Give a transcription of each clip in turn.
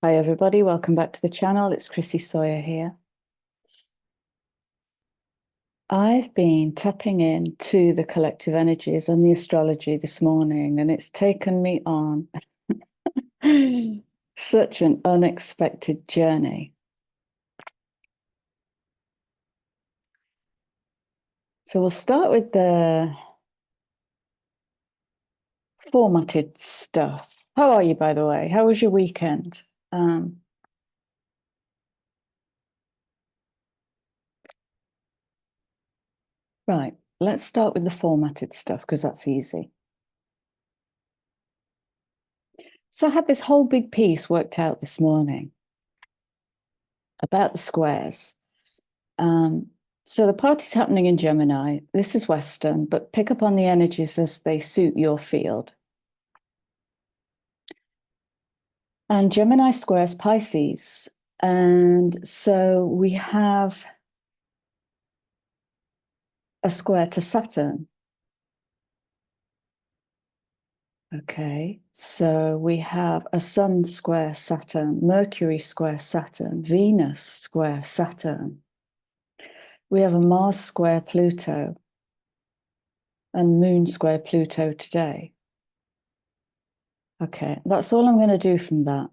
Hi everybody, welcome back to the channel. It's Chrissy Sawyer here. I've been tapping into the collective energies and the astrology this morning, and it's taken me on such an unexpected journey. So we'll start with the formatted stuff. How are you, by the way? How was your weekend? Right, let's start with the formatted stuff because that's easy. So I had this whole big piece worked out this morning about the squares. So the party's happening in Gemini. This is Western, but pick up on the energies as they suit your field. And Gemini squares Pisces. And so we have a square to Saturn. Okay, so we have a Sun square Saturn, Mercury square Saturn, Venus square Saturn. We have a Mars square Pluto and Moon square Pluto today. Okay, that's all I'm going to do from that.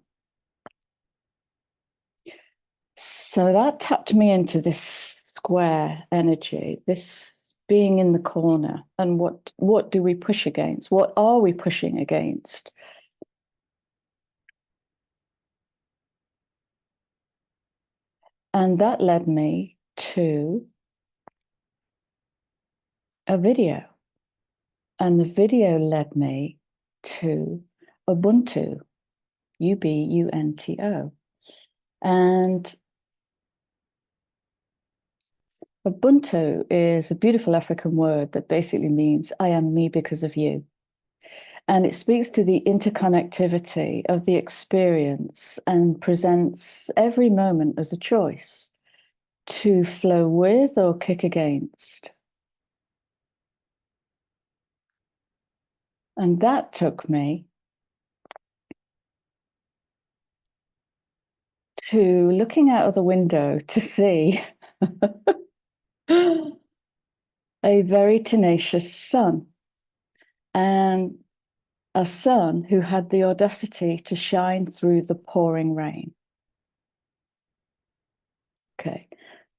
So that tapped me into this square energy, this being in the corner. And what do we push against? What are we pushing against? And that led me to a video. And the video led me to Ubuntu, Ubunto. And Ubuntu is a beautiful African word that basically means I am me because of you. And it speaks to the interconnectivity of the experience and presents every moment as a choice to flow with or kick against. And that took me to looking out of the window to see a very tenacious sun, and a sun who had the audacity to shine through the pouring rain. Okay,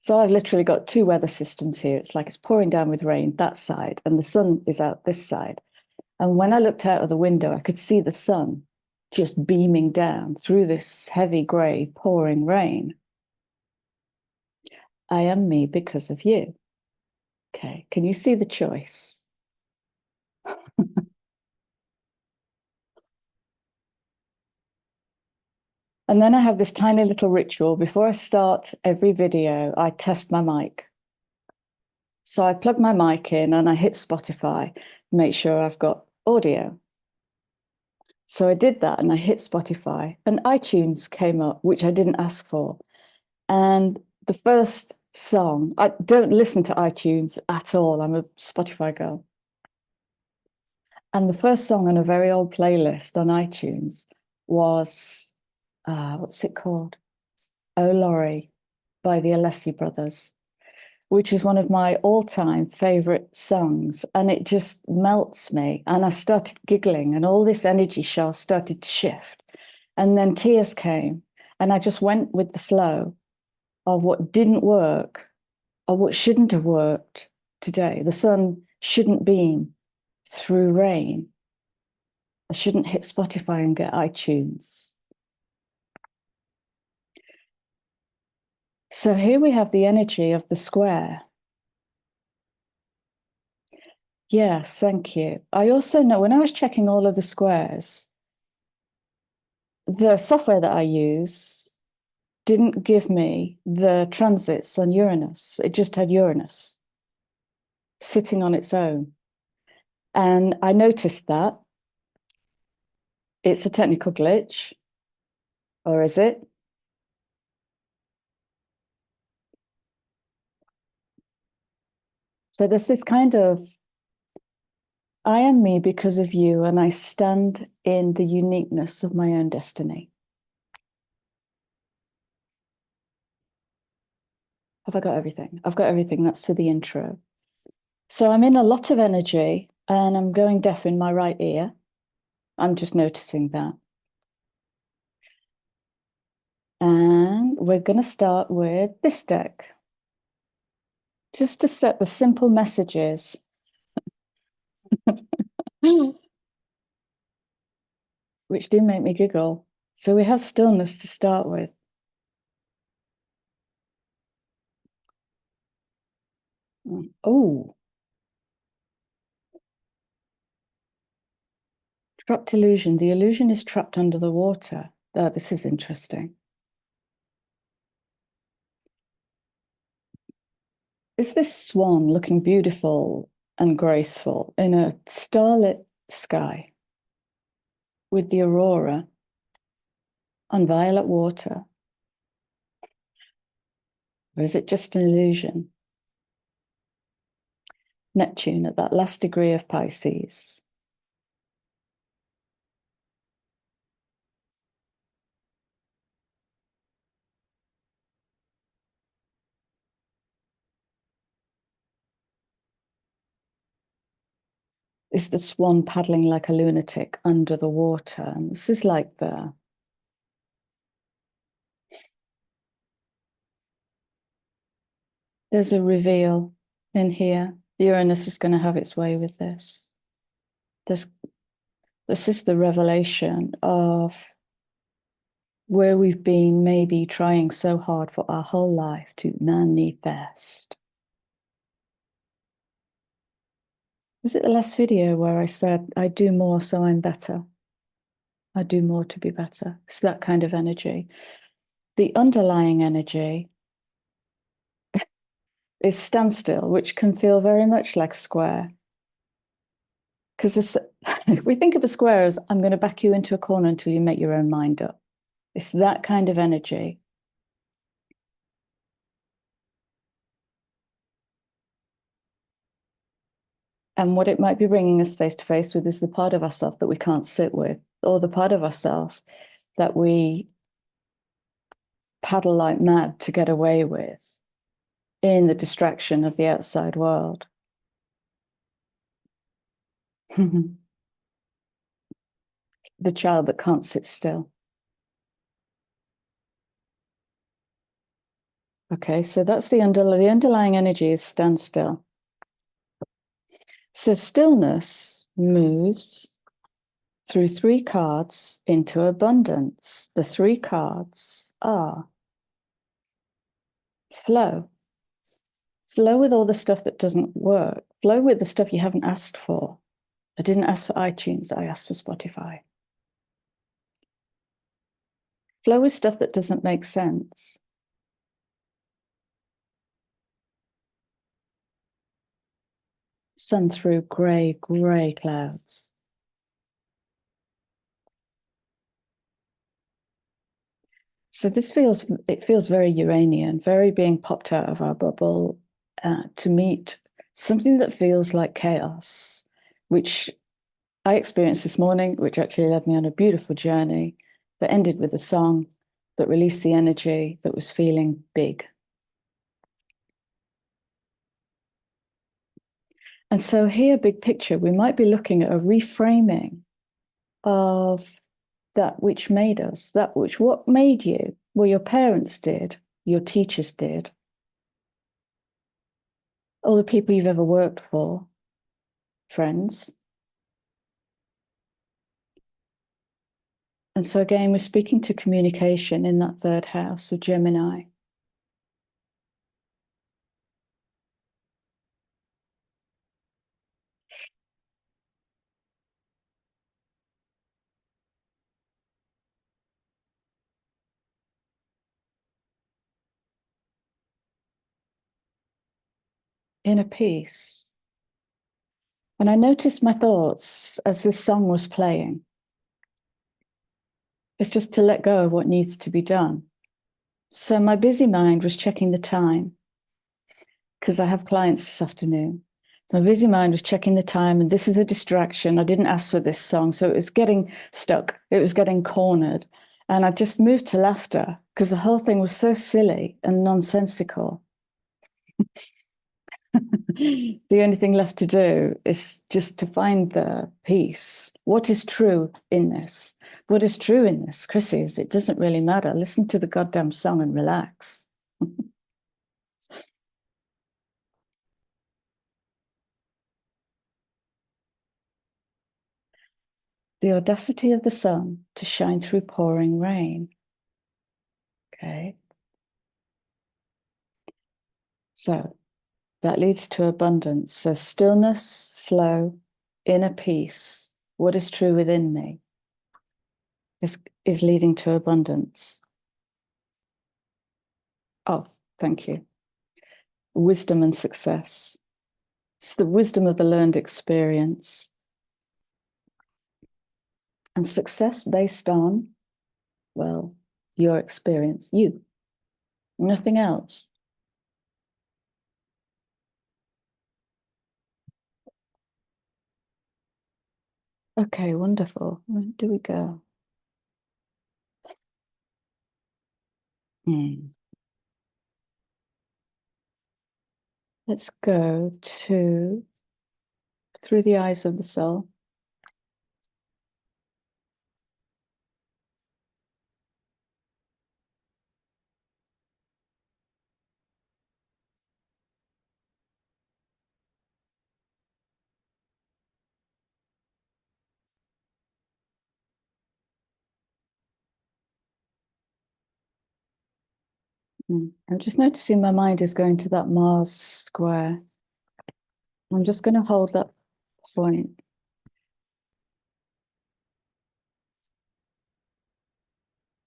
so I've literally got two weather systems here. It's like it's pouring down with rain that side, and the sun is out this side. And when I looked out of the window, I could see the sun just beaming down through this heavy gray pouring rain. I am me because of you. Okay, can you see the choice? And then I have this tiny little ritual. Before I start every video, I test my mic. So I plug my mic in and I hit Spotify, make sure I've got audio. So I did that and I hit Spotify, and iTunes came up, which I didn't ask for. And the first song, I don't listen to iTunes at all. I'm a Spotify girl. And the first song on a very old playlist on iTunes was, what's it called? Oh, Laurie by the Alessi Brothers, which is one of my all-time favorite songs. And it just melts me. And I started giggling and all this energy started to shift. And then tears came and I just went with the flow of what didn't work or what shouldn't have worked today. The sun shouldn't beam through rain. I shouldn't hit Spotify and get iTunes. So here we have the energy of the square. Yes, thank you. I also know when I was checking all of the squares, the software that I use didn't give me the transits on Uranus. It just had Uranus sitting on its own. And I noticed that. It's a technical glitch, or is it? So there's this kind of, I am me because of you, and I stand in the uniqueness of my own destiny. Have I got everything? I've got everything. That's to the intro. So I'm in a lot of energy and I'm going deaf in my right ear. I'm just noticing that. And we're going to start with this deck. Just to set the simple messages. Which do make me giggle. So we have stillness to start with. Oh. Trapped illusion. The illusion is trapped under the water. Oh, this is interesting. Is this swan looking beautiful and graceful in a starlit sky with the aurora on violet water? Or is it just an illusion? Neptune at that last degree of Pisces. Is the swan paddling like a lunatic under the water? And this is like there's a reveal in here. Uranus is going to have its way with this. This is the revelation of where we've been maybe trying so hard for our whole life to manifest. Was it the last video where I said, I do more so I'm better? I do more to be better. It's that kind of energy. The underlying energy is standstill, which can feel very much like square. Because if we think of a square as, I'm going to back you into a corner until you make your own mind up. It's that kind of energy. And what it might be bringing us face to face with is the part of ourselves that we can't sit with, or the part of ourselves that we paddle like mad to get away with in the distraction of the outside world. The child that can't sit still. Okay, so that's the underlying energy is standstill. So stillness moves through 3 cards into abundance. The 3 cards are flow. Flow with all the stuff that doesn't work. Flow with the stuff you haven't asked for. I didn't ask for iTunes, I asked for Spotify. Flow with stuff that doesn't make sense. Sun through grey clouds. So it feels very Uranian, very being popped out of our bubble to meet something that feels like chaos, which I experienced this morning, which actually led me on a beautiful journey that ended with a song that released the energy that was feeling big. And so here, big picture, we might be looking at a reframing of that which made us, what made you? Well, your parents did, your teachers did, all the people you've ever worked for, friends. And so again, we're speaking to communication in that 3rd house of Gemini. Inner peace. And I noticed my thoughts as this song was playing. It's just to let go of what needs to be done. So my busy mind was checking the time because I have clients this afternoon. So my busy mind was checking the time, and this is a distraction. I didn't ask for this song, so it was getting stuck. It was getting cornered. And I just moved to laughter because the whole thing was so silly and nonsensical. The only thing left to do is just to find the peace. What is true in this? What is true in this, Chrissy, is it doesn't really matter. Listen to the goddamn song and relax. The audacity of the sun to shine through pouring rain. Okay. So that leads to abundance. So stillness, flow, inner peace, what is true within me is leading to abundance. Oh, thank you. Wisdom and success. It's the wisdom of the learned experience. And success based on, well, your experience, you, nothing else. Okay, wonderful. Where do we go? Let's go to through the eyes of the soul. I'm just noticing my mind is going to that Mars square. I'm just going to hold that point.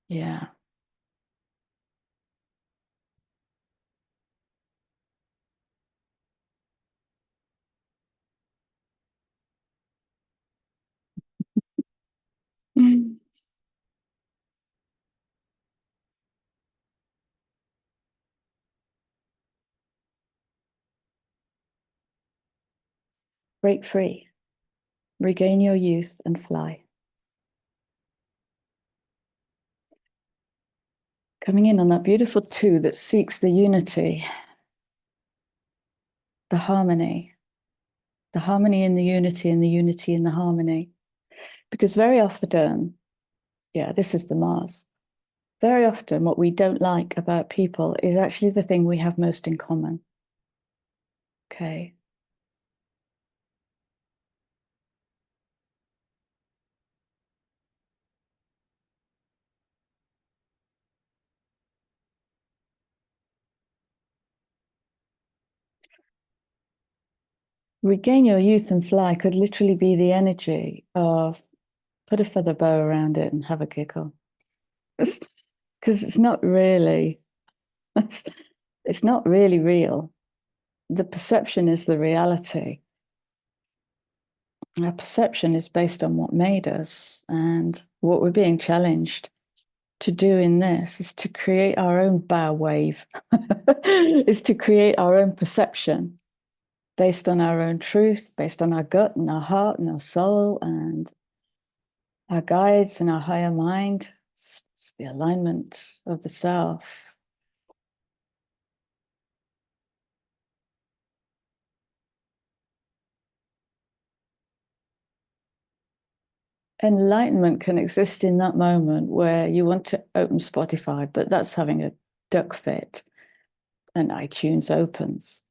Yeah. Break free. Regain your youth and fly. Coming in on that beautiful 2 that seeks the unity, the harmony in the unity and the unity in the harmony. Because very often, yeah, this is the Mars. Very often what we don't like about people is actually the thing we have most in common. Okay. Regain your youth and fly could literally be the energy of put a feather bow around it and have a giggle. Because it's not really, it's not really real. The perception is the reality. Our perception is based on what made us, and what we're being challenged to do in this is to create our own bow wave, is to create our own perception based on our own truth, based on our gut and our heart and our soul and our guides and our higher mind. It's the alignment of the self. Enlightenment can exist in that moment where you want to open Spotify, but that's having a duck fit, and iTunes opens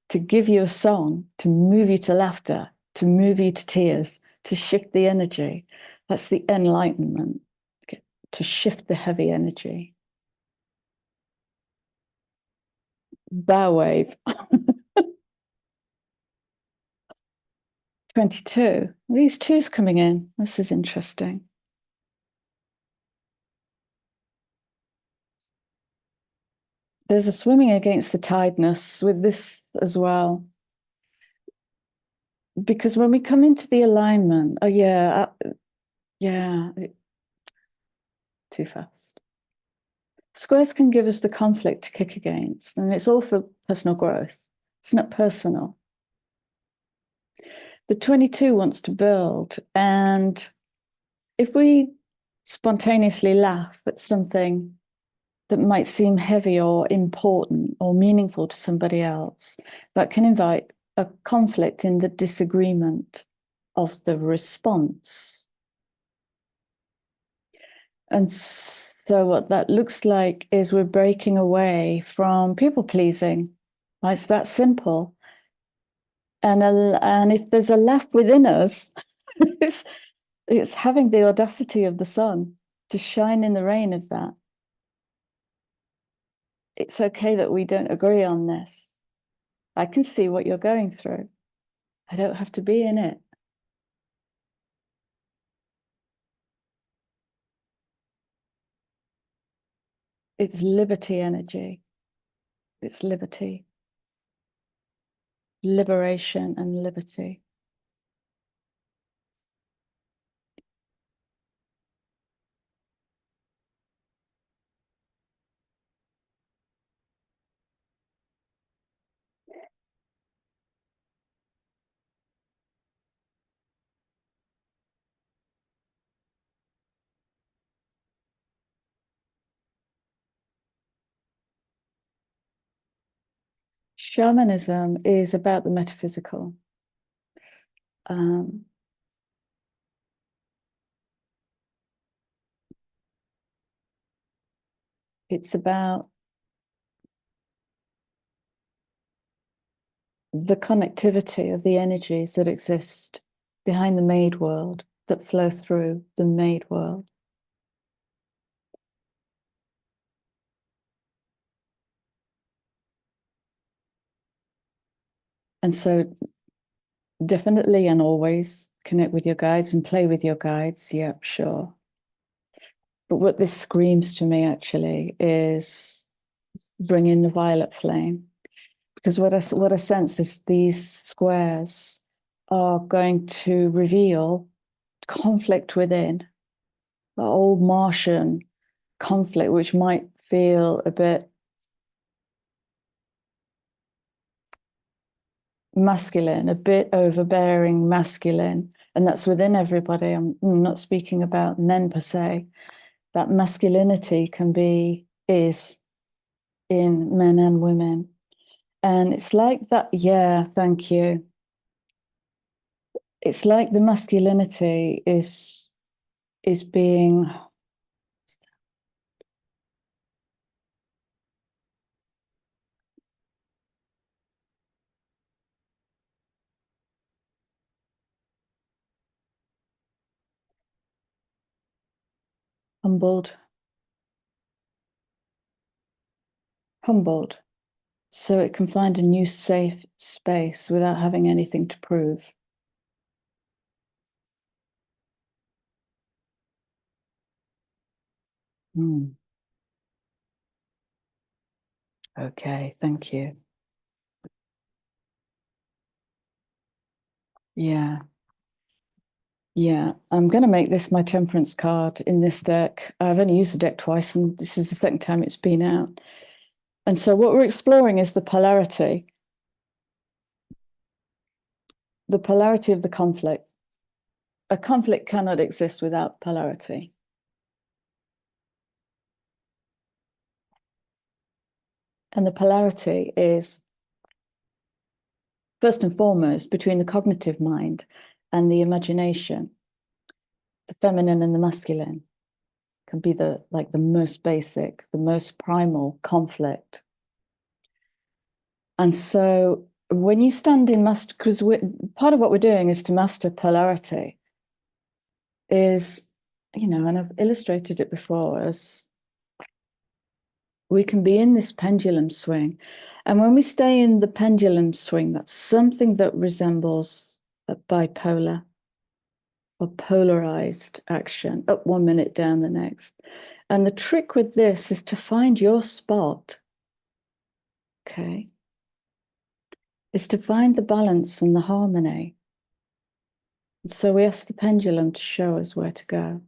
to give you a song, to move you to laughter, to move you to tears, to shift the energy. That's the enlightenment, to shift the heavy energy. Bow wave. 22. These 2s coming in. This is interesting. There's a swimming against the tideness with this as well. Because when we come into the alignment, oh yeah, too fast. Squares can give us the conflict to kick against, and it's all for personal growth. It's not personal. The 22 wants to build, and if we spontaneously laugh at something that might seem heavy or important or meaningful to somebody else, that can invite a conflict in the disagreement of the response. And so what that looks like is we're breaking away from people pleasing. It's that simple. And if there's a laugh within us, it's having the audacity of the sun to shine in the rain of that. It's okay that we don't agree on this. I can see what you're going through. I don't have to be in it. It's liberty energy. It's liberty, liberation and liberty. Shamanism is about the metaphysical. It's about the connectivity of the energies that exist behind the made world, that flow through the made world. And so definitely and always connect with your guides and play with your guides. Yeah, sure. But what this screams to me actually is bring in the violet flame. Because what I sense is these squares are going to reveal conflict within, the old Martian conflict, which might feel a bit masculine, a bit overbearing masculine. And that's within everybody. I'm not speaking about men per se. That masculinity is in men and women. And it's like that, yeah, thank you. It's like the masculinity is being humbled, so it can find a new safe space without having anything to prove. Okay, thank you. Yeah. Yeah, I'm going to make this my temperance card in this deck. I've only used the deck twice, and this is the second time it's been out. And so what we're exploring is the polarity of the conflict. A conflict cannot exist without polarity. And the polarity is, first and foremost, between the cognitive mind and the imagination. The feminine and the masculine can be the most basic, the most primal conflict. And so when you stand in master, because part of what we're doing is to master polarity, is, and I've illustrated it before, as we can be in this pendulum swing. And when we stay in the pendulum swing, that's something that resembles a bipolar or polarized action, up 1 minute, down the next. And the trick with this is to find your spot, okay? Is to find the balance and the harmony. So we ask the pendulum to show us where to go.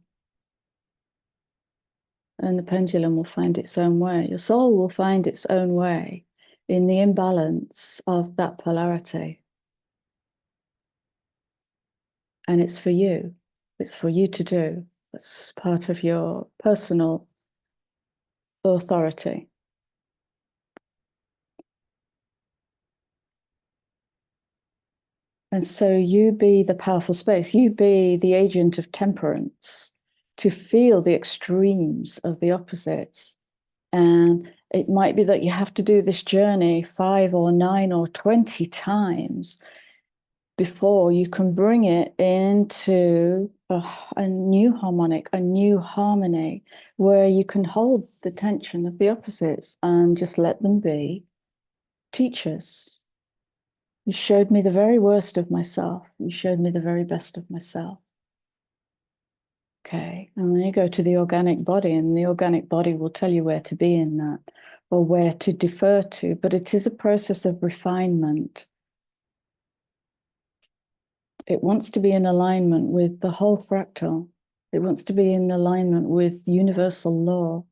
And the pendulum will find its own way. Your soul will find its own way in the imbalance of that polarity. And it's for you. It's for you to do. That's part of your personal authority. And so you be the powerful space, you be the agent of temperance to feel the extremes of the opposites. And it might be that you have to do this journey 5 or 9 or 20 times before you can bring it into a new harmonic, a new harmony, where you can hold the tension of the opposites and just let them be teachers. You showed me the very worst of myself. You showed me the very best of myself. Okay, and then you go to the organic body, and the organic body will tell you where to be in that or where to defer to, but it is a process of refinement. It wants to be in alignment with the whole fractal. It wants to be in alignment with universal law.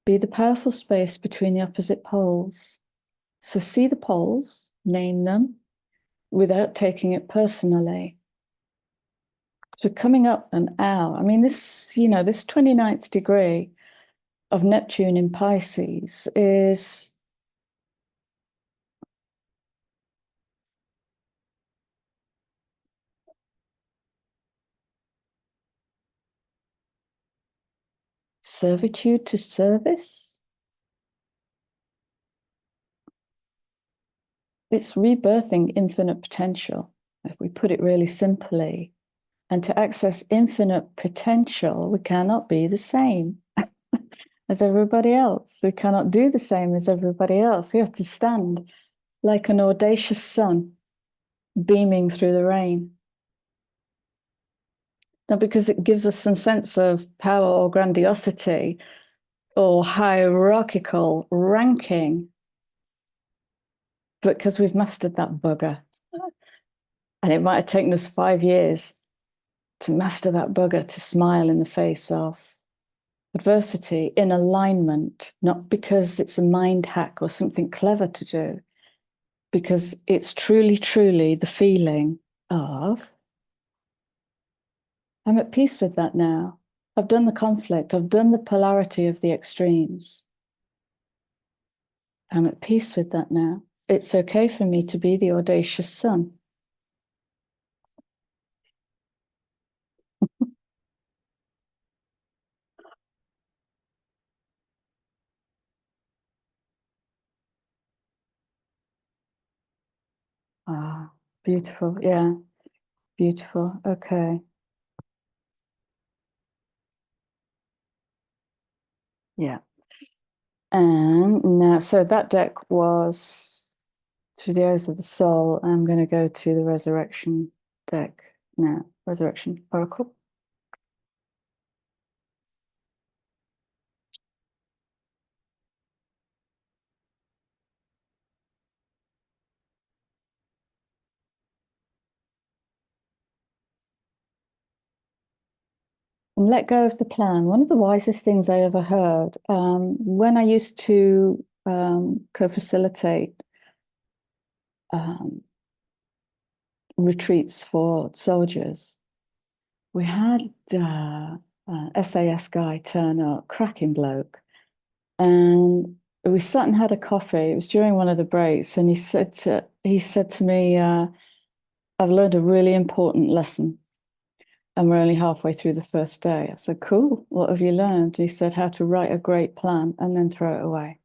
Be the powerful space between the opposite poles. So see the poles, name them, without taking it personally. So coming up and out, I mean, this 29th degree of Neptune in Pisces is servitude to service. It's rebirthing infinite potential, if we put it really simply. And to access infinite potential, we cannot be the same as everybody else. We cannot do the same as everybody else. We have to stand like an audacious sun beaming through the rain. Not because it gives us some sense of power or grandiosity or hierarchical ranking, but because we've mastered that bugger. And it might have taken us 5 years to master that bugger, to smile in the face of adversity in alignment, not because it's a mind hack or something clever to do, because it's truly, truly the feeling of, I'm at peace with that now. I've done the conflict. I've done the polarity of the extremes. I'm at peace with that now. It's okay for me to be the audacious sun. Ah, beautiful. Yeah, beautiful. Okay. Yeah. And now, so that deck was Through the Eyes of the Soul. I'm going to go to the Resurrection deck now. Resurrection Oracle. And let go of the plan. One of the wisest things I ever heard when I used to co-facilitate retreats for soldiers, we had an SAS guy turn up, cracking bloke, and we sat and had a coffee. It was during one of the breaks, and he said to me, "I've learned a really important lesson, and we're only halfway through the first day." I said, "Cool. What have you learned?" He said, "How to write a great plan and then throw it away."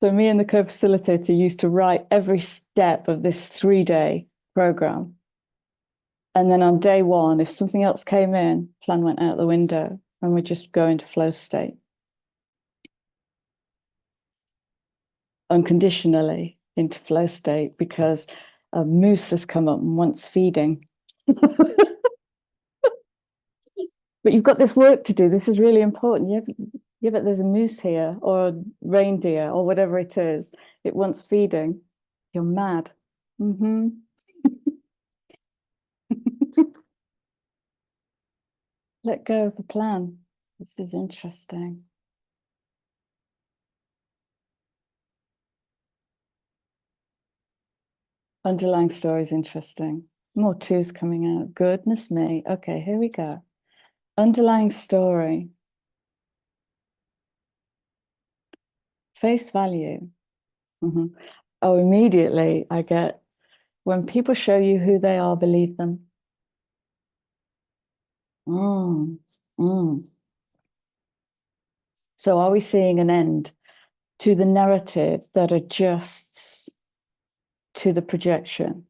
So me and the co-facilitator used to write every step of this 3-day program. And then on day 1, if something else came in, plan went out the window and we just go into flow state. Unconditionally into flow state, because a moose has come up and wants feeding. But you've got this work to do. This is really important. Yeah, but there's a moose here or a reindeer or whatever it is. It wants feeding. You're mad. Mm-hmm. Let go of the plan. This is interesting. Underlying story is interesting. More twos coming out. Goodness me. Okay, here we go. Underlying story. Face value. Oh, immediately I get, when people show you who they are, believe them. Mm, mm. So are we seeing an end to the narrative that adjusts to the projection?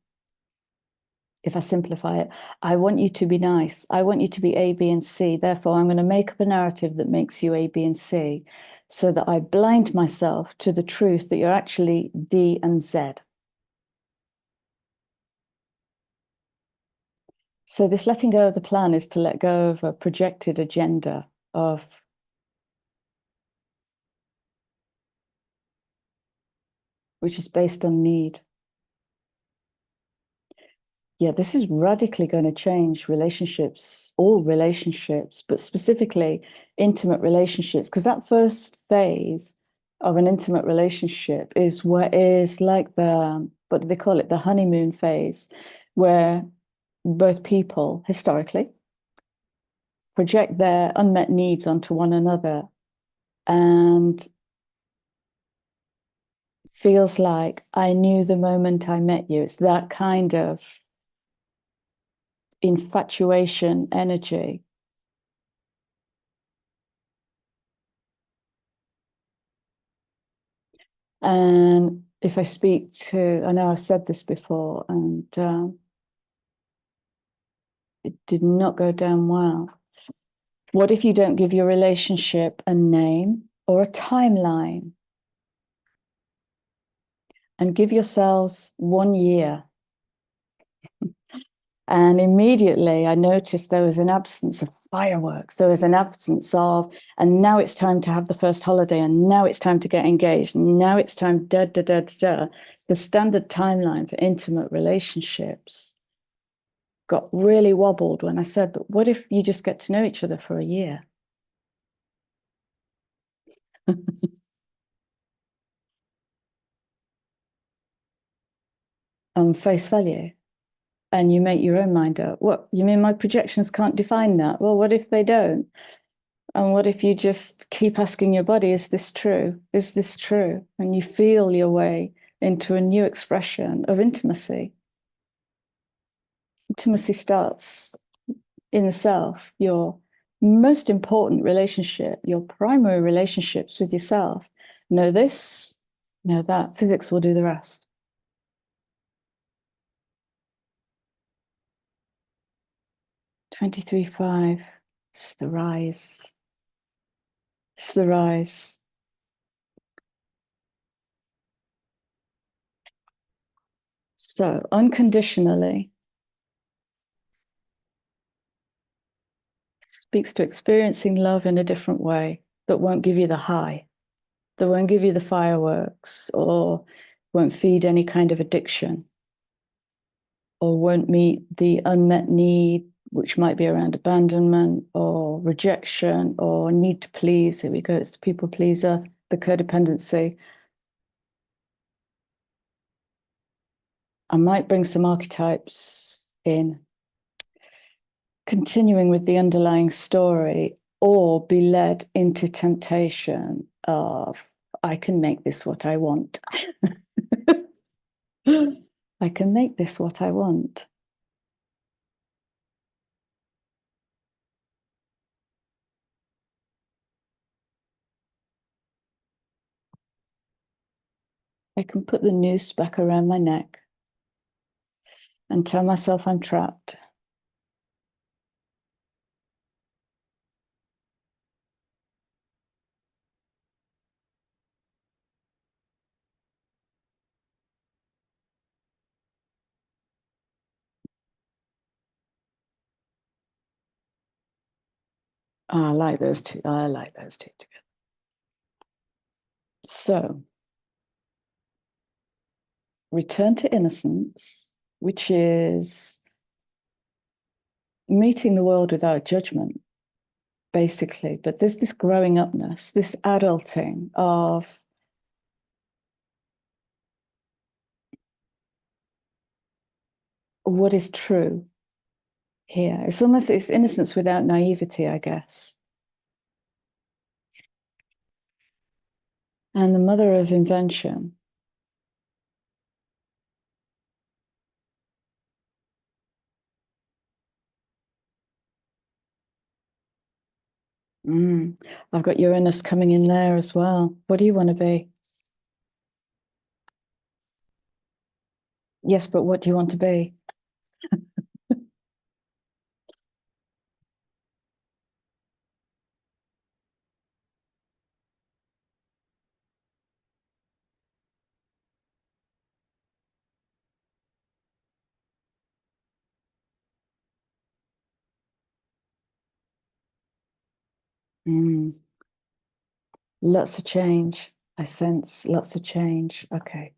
If I simplify it, I want you to be nice. I want you to be A, B, and C. Therefore, I'm going to make up a narrative that makes you A, B, and C so that I blind myself to the truth that you're actually D and Z. So this letting go of the plan is to let go of a projected agenda of which is based on need. Yeah, this is radically going to change relationships, all relationships, but specifically intimate relationships, because that first phase of an intimate relationship is like the, what do they call it? The honeymoon phase, where both people historically project their unmet needs onto one another and feels like I knew the moment I met you. It's that kind of infatuation energy. And if I speak to, I know I've said this before, and it did not go down well. What if you don't give your relationship a name or a timeline and give yourselves 1 year? And immediately I noticed there was an absence of fireworks. There was an absence of, and now it's time to have the first holiday, and now it's time to get engaged. And now it's time, da, da, da, da, da. The standard timeline for intimate relationships got really wobbled when I said, but what if you just get to know each other for a year? On face value. And you make your own mind up. What, you mean my projections can't define that? Well, what if they don't? And what if you just keep asking your body, is this true? Is this true? And you feel your way into a new expression of intimacy. Intimacy starts in the self, your most important relationship, your primary relationships with yourself. Know this, know that. Physics will do the rest. 23.5. It's the rise. It's the rise. So unconditionally speaks to experiencing love in a different way that won't give you the high, that won't give you the fireworks, or won't feed any kind of addiction, or won't meet the unmet need, which might be around abandonment or rejection or need to please. Here we go, it's the people pleaser, the codependency. I might bring some archetypes in, continuing with the underlying story, or be led into temptation of, I can make this what I want. I can make this what I want. I can put the noose back around my neck and tell myself I'm trapped. Oh, I like those two. I like those two together. So, return to innocence, which is meeting the world without judgment, basically. But there's this growing upness, this adulting of what is true here. It's almost, it's innocence without naivety, I guess. And the mother of invention. I've got Uranus coming in there as well. What do you want to be? Yes, but what do you want to be? Lots of change. I sense lots of change. Okay.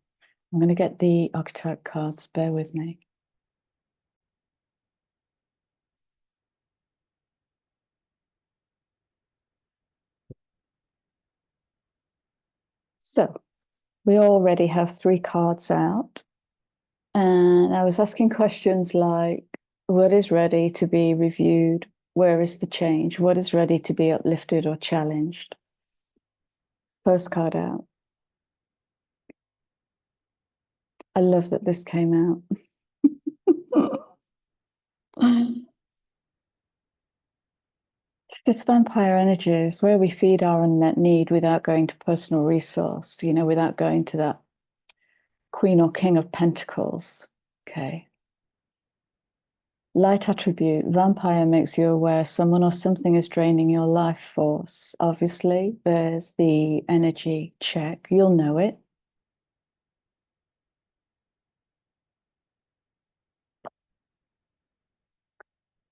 I'm going to get the archetype cards. Bear with me. So we already have 3 cards out. And I was asking questions like, what is ready to be reviewed? Where is the change? What is ready to be uplifted or challenged? First card out. I love that this came out. It's vampire energies where we feed our unmet need without going to personal resource, without going to that Queen or King of Pentacles. Okay. Light attribute, vampire makes you aware someone or something is draining your life force. Obviously, there's the energy check. You'll know it.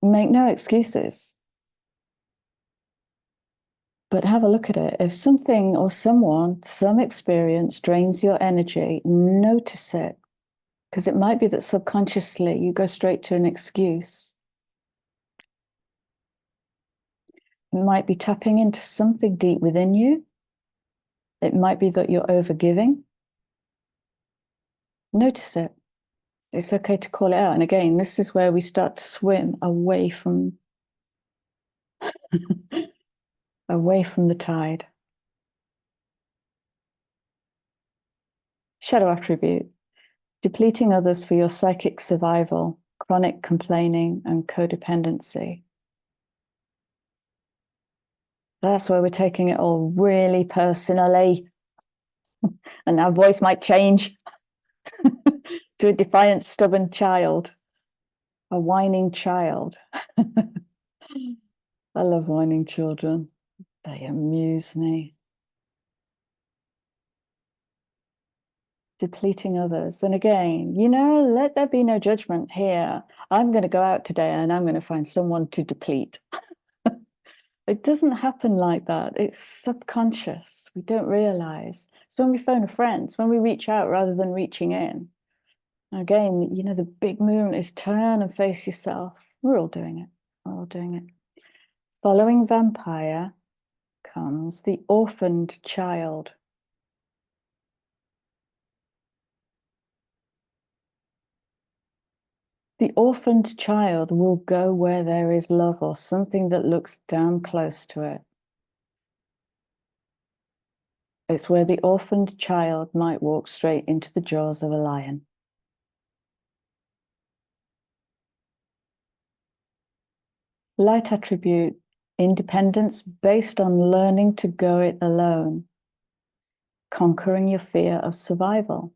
Make no excuses. But have a look at it. If something or someone, some experience drains your energy, notice it. Because it might be that subconsciously you go straight to an excuse. It might be tapping into something deep within you. It might be that you're overgiving. Notice it. It's okay to call it out. And again, this is where we start to swim away from away from the tide. Shadow attribute, depleting others for your psychic survival, chronic complaining, and codependency. That's where we're taking it all really personally. And our voice might change to a defiant, stubborn child, a whining child. I love whining children. They amuse me. Depleting others. And again, let there be no judgment here. I'm going to go out today and I'm going to find someone to deplete. It doesn't happen like that. It's subconscious. We don't realize. It's when we phone a friend, it's when we reach out rather than reaching in. Again, the big movement is turn and face yourself. We're all doing it. We're all doing it. Following vampire comes the orphaned child. The orphaned child will go where there is love or something that looks damn close to it. It's where the orphaned child might walk straight into the jaws of a lion. Light attribute, independence based on learning to go it alone, conquering your fear of survival.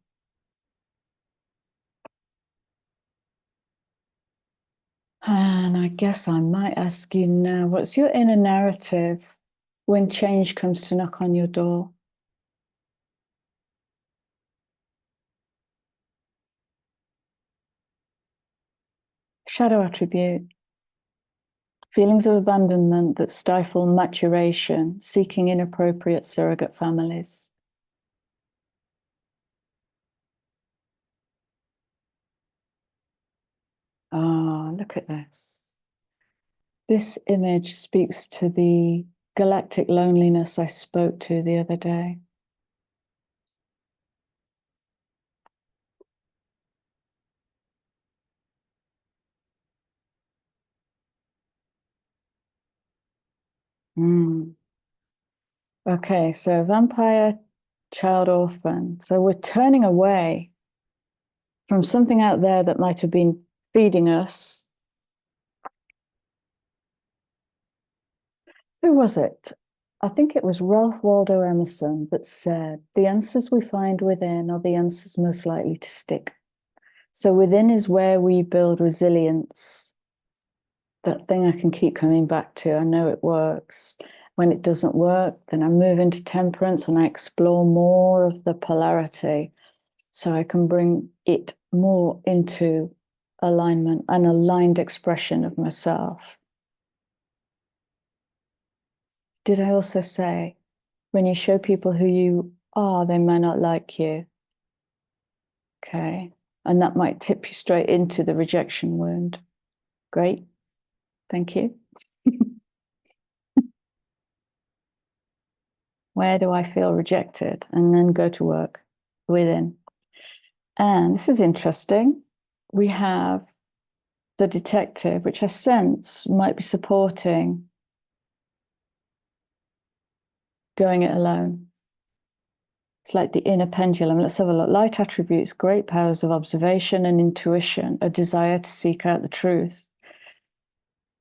And I guess I might ask you now, what's your inner narrative when change comes to knock on your door? Shadow attribute, feelings of abandonment that stifle maturation, seeking inappropriate surrogate families. Ah, look at this. This image speaks to the galactic loneliness I spoke to the other day. Okay, so vampire, child orphan. So we're turning away from something out there that might have been feeding us. Who was it? I think it was Ralph Waldo Emerson that said, the answers we find within are the answers most likely to stick. So within is where we build resilience. That thing I can keep coming back to. I know it works. When it doesn't work, then I move into temperance and I explore more of the polarity so I can bring it more into alignment, an aligned expression of myself. Did I also say, when you show people who you are, they may not like you? Okay. And that might tip you straight into the rejection wound. Great. Thank you. Where do I feel rejected? And then go to work within. And this is interesting. We have the detective, which I sense might be supporting going it alone. It's like the inner pendulum. Let's have a look. Light attributes great powers of observation and intuition, a desire to seek out the truth.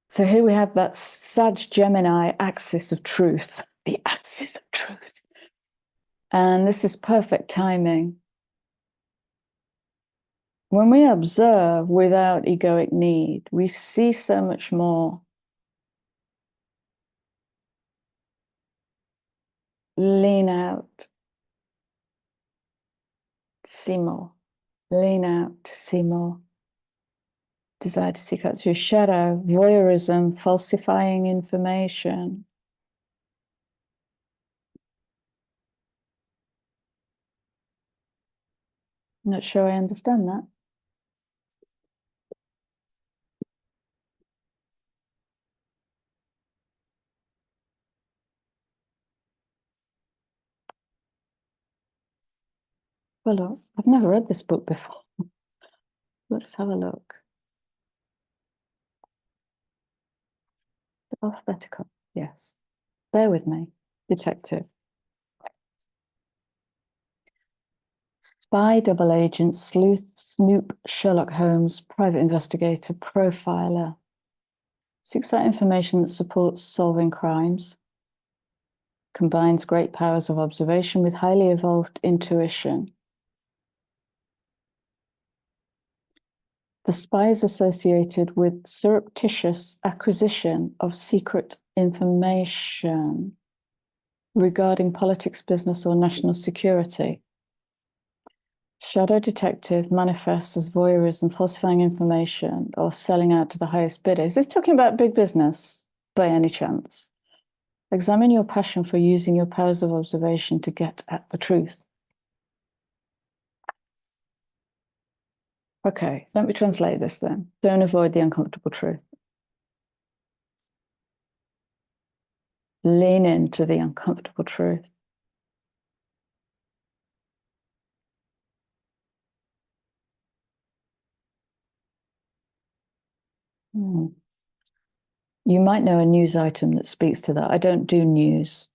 So here we have that Sag Gemini axis of truth, the axis of truth. And this is perfect timing. When we observe without egoic need, we see so much more. Lean out, see more. Lean out to see more. Desire to seek out through shadow, voyeurism, falsifying information. I'm not sure I understand that. Well, look, I've never read this book before. Let's have a look. Alphabetical, yes. Bear with me. Detective. Spy, double agent, sleuth, snoop, Sherlock Holmes, private investigator, profiler. Seeks out information that supports solving crimes. Combines great powers of observation with highly evolved intuition. The spy is associated with surreptitious acquisition of secret information regarding politics, business, or national security. Shadow detective manifests as voyeurism, falsifying information, or selling out to the highest bidder. Is this talking about big business by any chance? Examine your passion for using your powers of observation to get at the truth. Okay, let me translate this then. Don't avoid the uncomfortable truth. Lean into the uncomfortable truth. You might know a news item that speaks to that. I don't do news.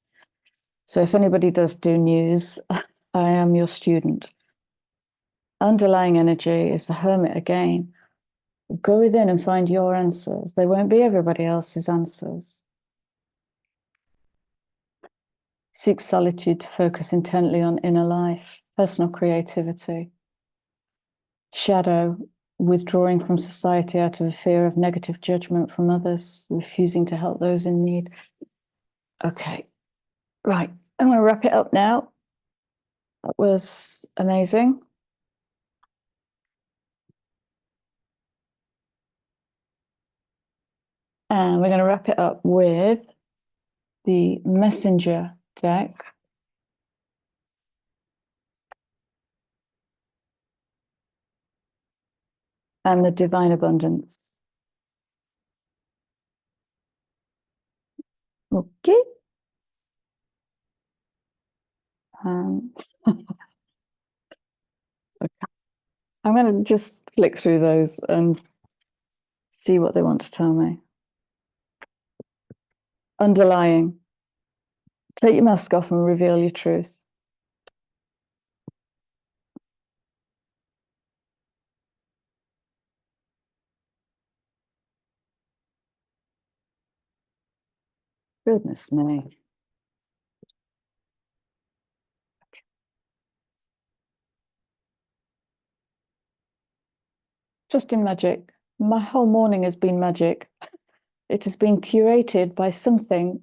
So if anybody does do news, I am your student. Underlying energy is the hermit again. Go within and find your answers. They won't be everybody else's answers. Seek solitude to focus intently on inner life, personal creativity. Shadow, withdrawing from society out of a fear of negative judgment from others, refusing to help those in need. Okay, right. I'm going to wrap it up now. That was amazing. And we're going to wrap it up with the messenger deck. And the divine abundance. Okay. Okay. I'm going to just flick through those and see what they want to tell me. underlying. Take your mask off and reveal your truth. Goodness me. Just in magic. My whole morning has been magic. It has been curated by something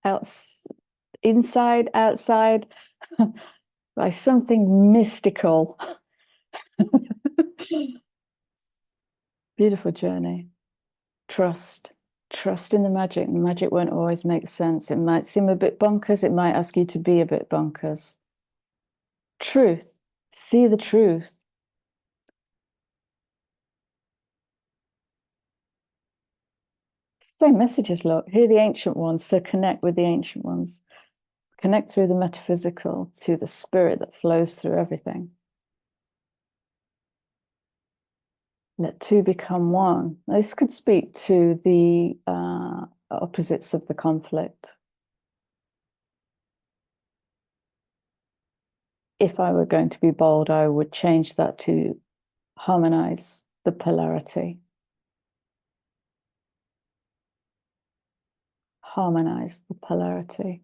else, inside, outside, by something mystical. Beautiful journey. Trust. Trust in the magic. The magic won't always make sense. It might seem a bit bonkers. It might ask you to be a bit bonkers. Truth. See the truth. Same messages, look. Hear the ancient ones, so connect with the ancient ones. Connect through the metaphysical to the spirit that flows through everything. Let two become one. This could speak to the opposites of the conflict. If I were going to be bold, I would change that to harmonize the polarity. Harmonize the polarity.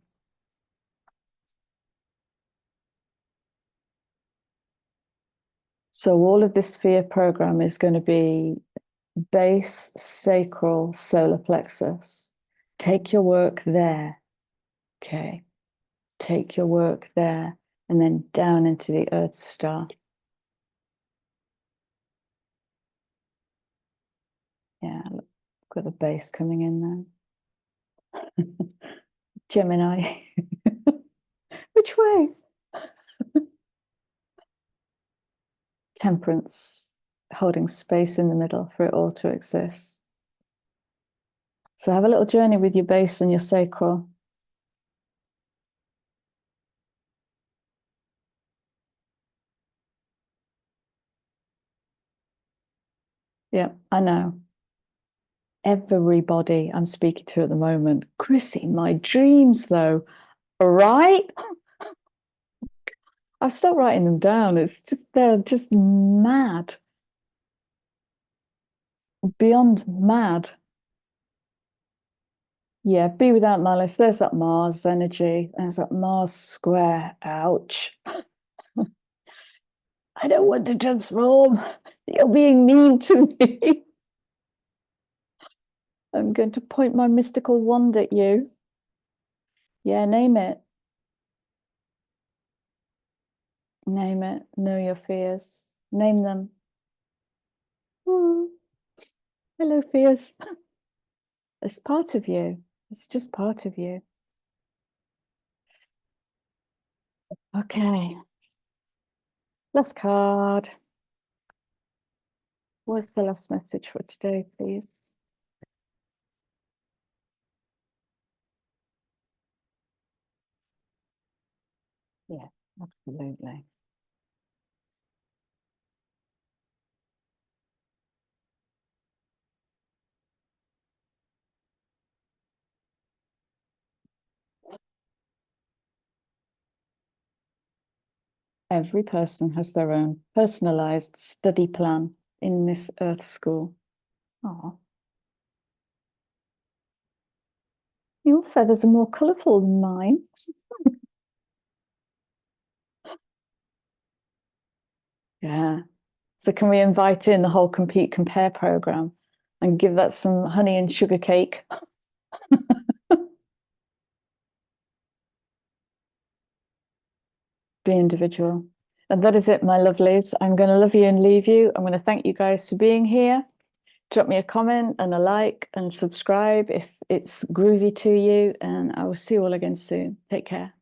So all of this fear program is going to be base, sacral, solar plexus. Take your work there. Okay. Take your work there and then down into the Earth star. Yeah, look, got the base coming in there. Gemini. Which way? Temperance, holding space in the middle for it all to exist. So have a little journey with your base and your sacral. Yeah, I know. Everybody I'm speaking to at the moment. Chrissy, my dreams though, right? I've stopped writing them down. It's just, they're just mad. Beyond mad. Yeah, be without malice. There's that Mars energy. There's that Mars square. Ouch. I don't want to transform. You're being mean to me. I'm going to point my mystical wand at you. Yeah, name it. Name it. Know your fears. Name them. Ooh. Hello, fears. It's part of you. It's just part of you. Okay. Last card. What's the last message for today, please? Yeah, absolutely. Every person has their own personalized study plan in this Earth school. Oh, your feathers are more colourful than mine. Yeah. So can we invite in the whole compete compare program and give that some honey and sugar cake? Be individual. And that is it, my lovelies. I'm going to love you and leave you. I'm going to thank you guys for being here. Drop me a comment and a like and subscribe if it's groovy to you. And I will see you all again soon. Take care.